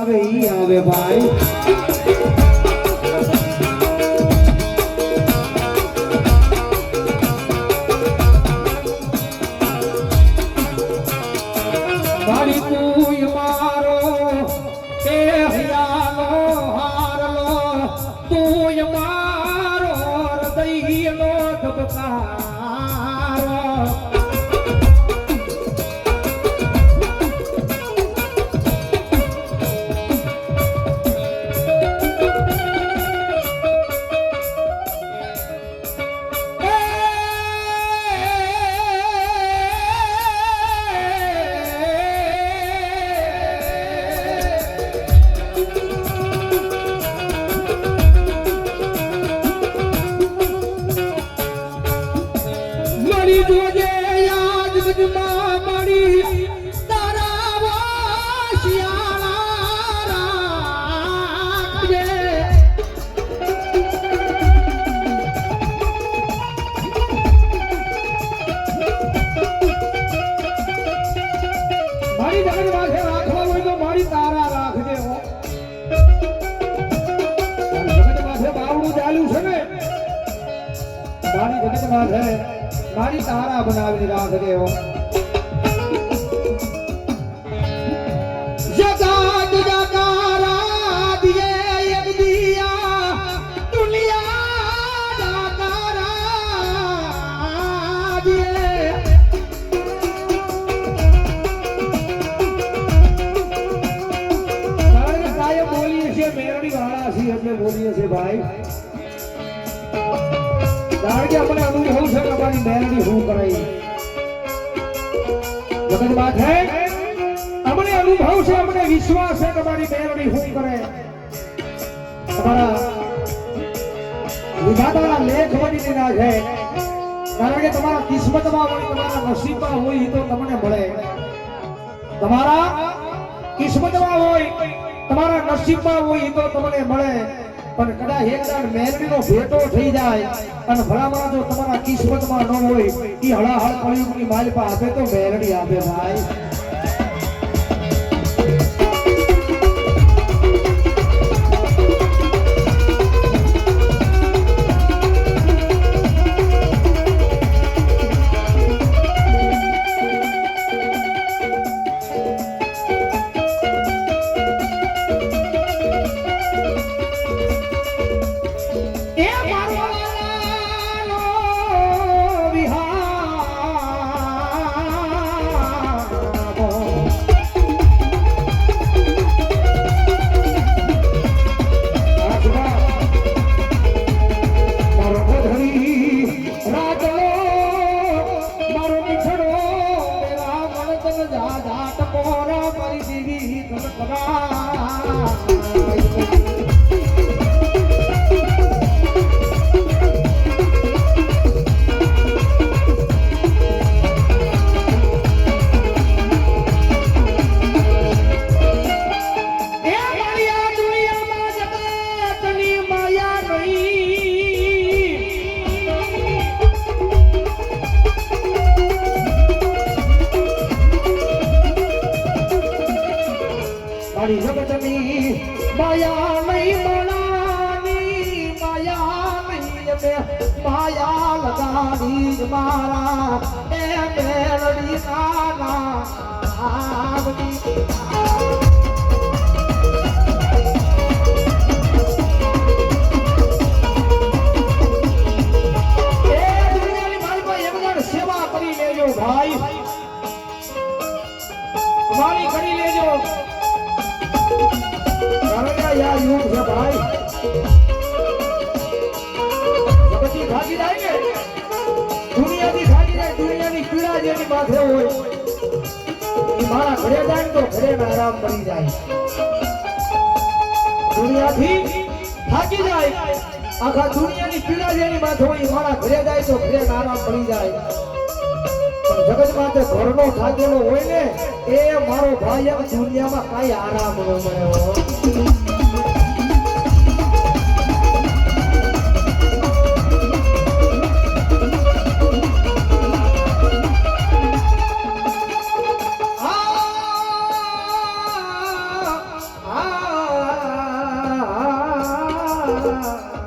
આવે ઈ આવે ભાઈ મારી તું મારો એ હયાલો હારલો તું મારો હૃદયનો ધબકારો જોજે યાદ ગજમાં મળી તારા વાશિયાળા રાખજે મારી જગત માથે રાખવા હોય તો મારી તારા રાખજે હો જગત માથે બાવડું ચાલ્યું છે ને મારી જગત માથે મારી તારા બનાવી રાખજે હો જગત જગારા દિયે એક દિયા દુનિયા જગારા દિયે કારણ કાય બોલીએ છે મેરડી વાળા છે એટલે બોલીએ છે ભાઈ કારણ કે આપણે અનુભવ છે કે અમારી મેરડી હું કરાઈ જગત બાત હે અમને અનુભવ છે અમને વિશ્વાસ છે કે અમારી મેરડી હું કરે તમારા વિધાતાના લેખ બની નાખે કારણ કે તમારા કિસ્મતમાં હોય તમારા નસીબમાં હોય તો તમને મળે તમારા કિસ્મતમાં હોય તમારા નસીબમાં હોય તો તમને મળે પણ કદાચ એકદાર મેરડીનો ભેટો થઈ જાય અને ભલામણા જો તમારા કિસ્મતમાં ન હોય ઈ હળાહળ કળિયુગની માલિપા આપે તો મેરડી આપે ભાઈ જગતની માયા નહીં મણાની માયા નહીં માયા લગાડી મારા એ મેરડી નાના આવડી સેવા કરી લેજો ભાઈ અમારી કરી લેજો યાર યુગ છે ભાઈ જગતની ભાગી જાય ને દુનિયાની ભાગી જાય દુનિયાની પીડા જેની માથે હોય એ મારા ઘરે જાય તો ઘરે આરામ મળી જાય દુનિયાથી ભાગી જાય આખા દુનિયાની પીડા જેની માથે હોય મારા ઘરે જાય તો ઘરે આરામ મળી જાય જગત માથે ઘરનો થાકેલો હોય ને એ મારો ભાઈ આ દુનિયામાં કાંઈ આરામ ન મળે Ah માં